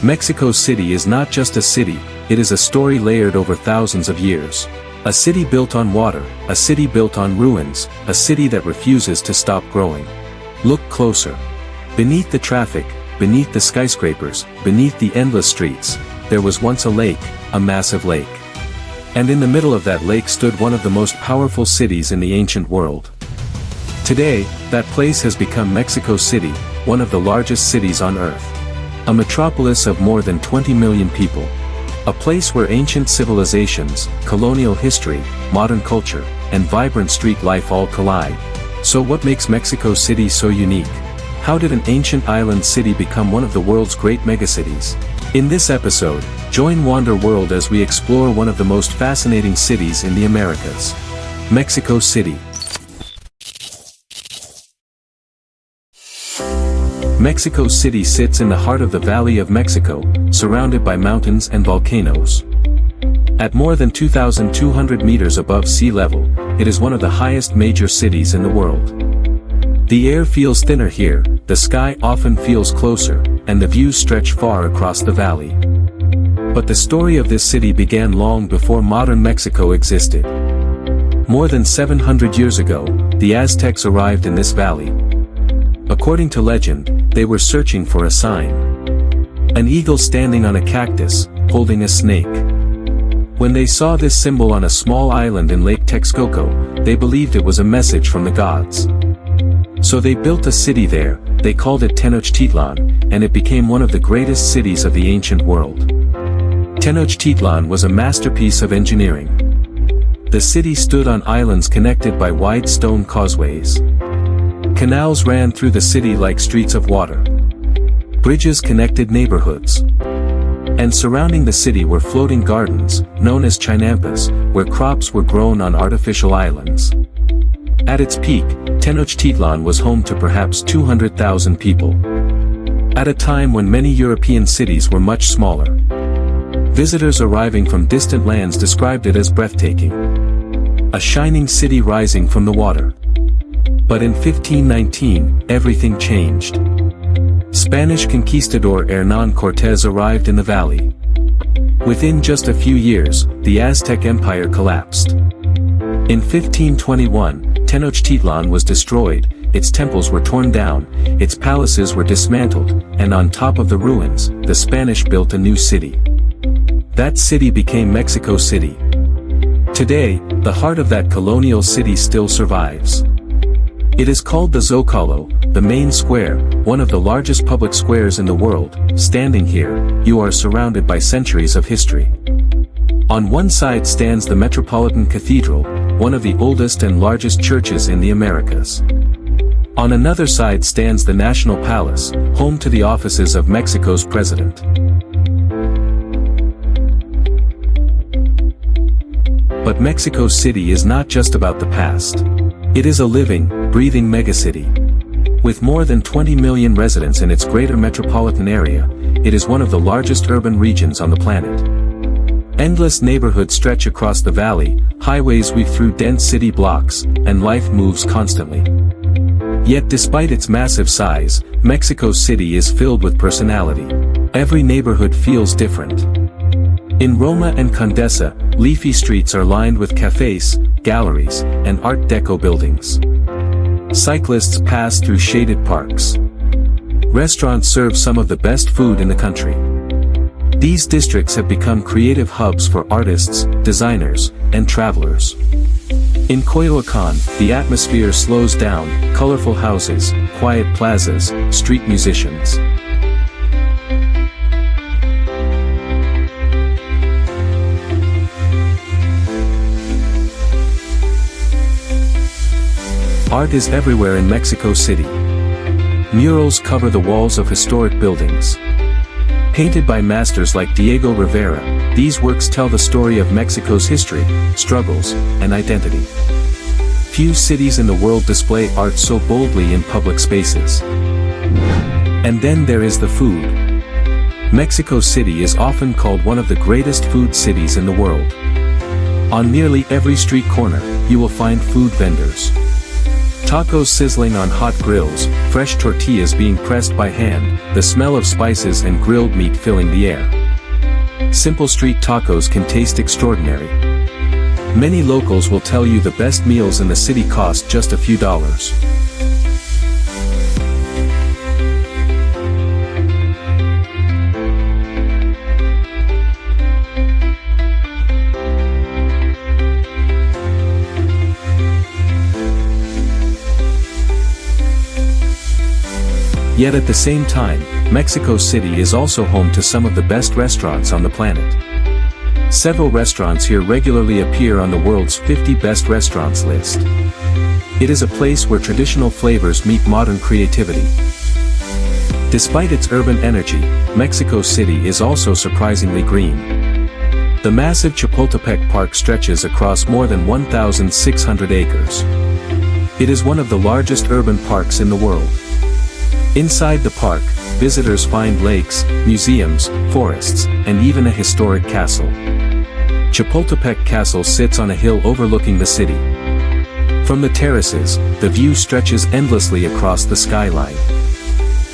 Mexico City is not just a city, it is a story layered over thousands of years. A city built on water, a city built on ruins, a city that refuses to stop growing. Look closer. Beneath the traffic, beneath the skyscrapers, beneath the endless streets, there was once a lake, a massive lake. And in the middle of that lake stood one of the most powerful cities in the ancient world. Today, that place has become Mexico City, one of the largest cities on Earth. A metropolis of more than 20 million people. A place where ancient civilizations, colonial history, modern culture, and vibrant street life all collide. So what makes Mexico City so unique? How did an ancient island city become one of the world's great megacities? In this episode, join wanderworld as we explore one of the most fascinating cities in the Americas. Mexico City. Mexico City sits in the heart of the Valley of Mexico, surrounded by mountains and volcanoes. At more than 2,200 meters above sea level, it is one of the highest major cities in the world. The air feels thinner here, the sky often feels closer, and the views stretch far across the valley. But the story of this city began long before modern Mexico existed. More than 700 years ago, the Aztecs arrived in this valley. According to legend, they were searching for a sign. An eagle standing on a cactus, holding a snake. When they saw this symbol on a small island in Lake Texcoco, they believed it was a message from the gods. So they built a city there, they called it Tenochtitlan, and it became one of the greatest cities of the ancient world. Tenochtitlan was a masterpiece of engineering. The city stood on islands connected by wide stone causeways. Canals ran through the city like streets of water. Bridges connected neighborhoods. And surrounding the city were floating gardens, known as chinampas, where crops were grown on artificial islands. At its peak, Tenochtitlan was home to perhaps 200,000 people. At a time when many European cities were much smaller. Visitors arriving from distant lands described it as breathtaking. A shining city rising from the water. But in 1519, everything changed. Spanish conquistador Hernán Cortés arrived in the valley. Within just a few years, the Aztec Empire collapsed. In 1521, Tenochtitlan was destroyed, its temples were torn down, its palaces were dismantled, and on top of the ruins, the Spanish built a new city. That city became Mexico City. Today, the heart of that colonial city still survives. It is called the Zócalo, the main square, one of the largest public squares in the world. Standing here, you are surrounded by centuries of history. On one side stands the Metropolitan Cathedral, one of the oldest and largest churches in the Americas. On another side stands the National Palace, home to the offices of Mexico's president. But Mexico City is not just about the past. It is a living, breathing megacity. With more than 20 million residents in its greater metropolitan area, it is one of the largest urban regions on the planet. Endless neighborhoods stretch across the valley, highways weave through dense city blocks, and life moves constantly. Yet despite its massive size, Mexico City is filled with personality. Every neighborhood feels different. In Roma and Condesa, leafy streets are lined with cafes, galleries, and Art Deco buildings. Cyclists pass through shaded parks. Restaurants serve some of the best food in the country. These districts have become creative hubs for artists, designers, and travelers. In Coyoacán, the atmosphere slows down, colorful houses, quiet plazas, street musicians. Art is everywhere in Mexico City. Murals cover the walls of historic buildings. Painted by masters like Diego Rivera, these works tell the story of Mexico's history, struggles, and identity. Few cities in the world display art so boldly in public spaces. And then there is the food. Mexico City is often called one of the greatest food cities in the world. On nearly every street corner, you will find food vendors. Tacos sizzling on hot grills, fresh tortillas being pressed by hand, the smell of spices and grilled meat filling the air. Simple street tacos can taste extraordinary. Many locals will tell you the best meals in the city cost just a few dollars. Yet at the same time, Mexico City is also home to some of the best restaurants on the planet. Several restaurants here regularly appear on the world's 50 best restaurants list. It is a place where traditional flavors meet modern creativity. Despite its urban energy, Mexico City is also surprisingly green. The massive Chapultepec Park stretches across more than 1,600 acres. It is one of the largest urban parks in the world. Inside the park, visitors find lakes, museums, forests, and even a historic castle. Chapultepec Castle sits on a hill overlooking the city. From the terraces, the view stretches endlessly across the skyline.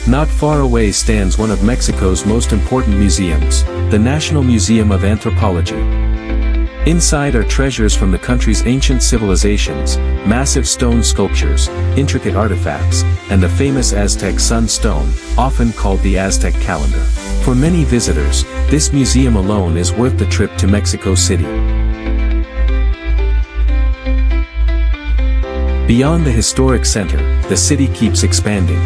Not far away stands one of Mexico's most important museums, the National Museum of Anthropology. Inside are treasures from the country's ancient civilizations, massive stone sculptures, intricate artifacts, and the famous Aztec sunstone, often called the Aztec calendar. For many visitors, this museum alone is worth the trip to Mexico City. Beyond the historic center, the city keeps expanding.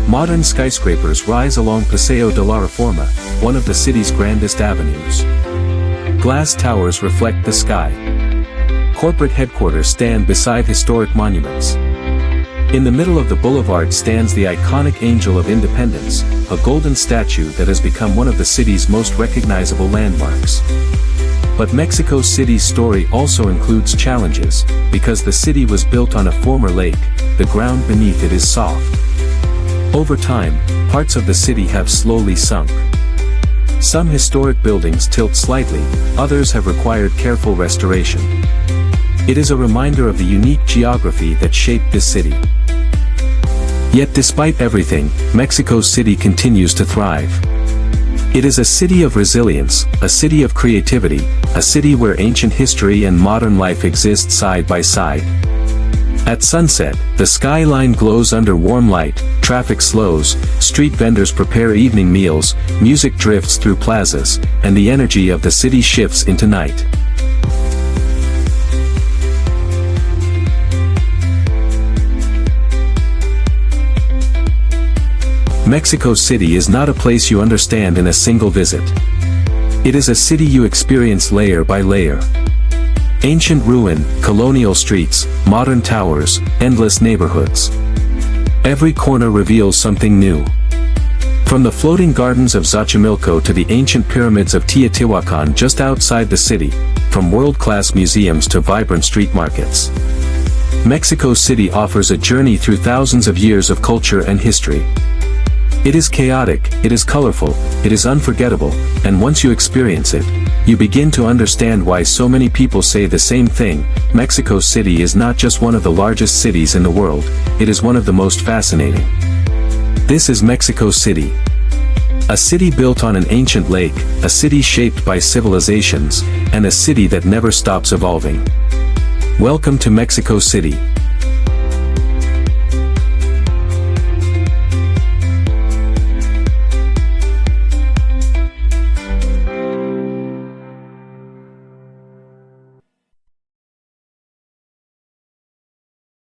Modern skyscrapers rise along Paseo de la Reforma, one of the city's grandest avenues. Glass towers reflect the sky. Corporate headquarters stand beside historic monuments. In the middle of the boulevard stands the iconic Angel of Independence, a golden statue that has become one of the city's most recognizable landmarks. But Mexico City's story also includes challenges, because the city was built on a former lake, the ground beneath it is soft. Over time, parts of the city have slowly sunk. Some historic buildings tilt slightly, others have required careful restoration. It is a reminder of the unique geography that shaped this city. Yet despite everything, Mexico City continues to thrive. It is a city of resilience, a city of creativity, a city where ancient history and modern life exist side by side. At sunset, the skyline glows under warm light, traffic slows, street vendors prepare evening meals, music drifts through plazas, and the energy of the city shifts into night. Mexico City is not a place you understand in a single visit. It is a city you experience layer by layer. Ancient ruin, colonial streets, modern towers, endless neighborhoods. Every corner reveals something new. From the floating gardens of Xochimilco to the ancient pyramids of Teotihuacan just outside the city, from world-class museums to vibrant street markets. Mexico City offers a journey through thousands of years of culture and history. It is chaotic, it is colorful, it is unforgettable, and once you experience it, you begin to understand why so many people say the same thing: Mexico City is not just one of the largest cities in the world, it is one of the most fascinating. This is Mexico City. A city built on an ancient lake, a city shaped by civilizations, and a city that never stops evolving. Welcome to Mexico City.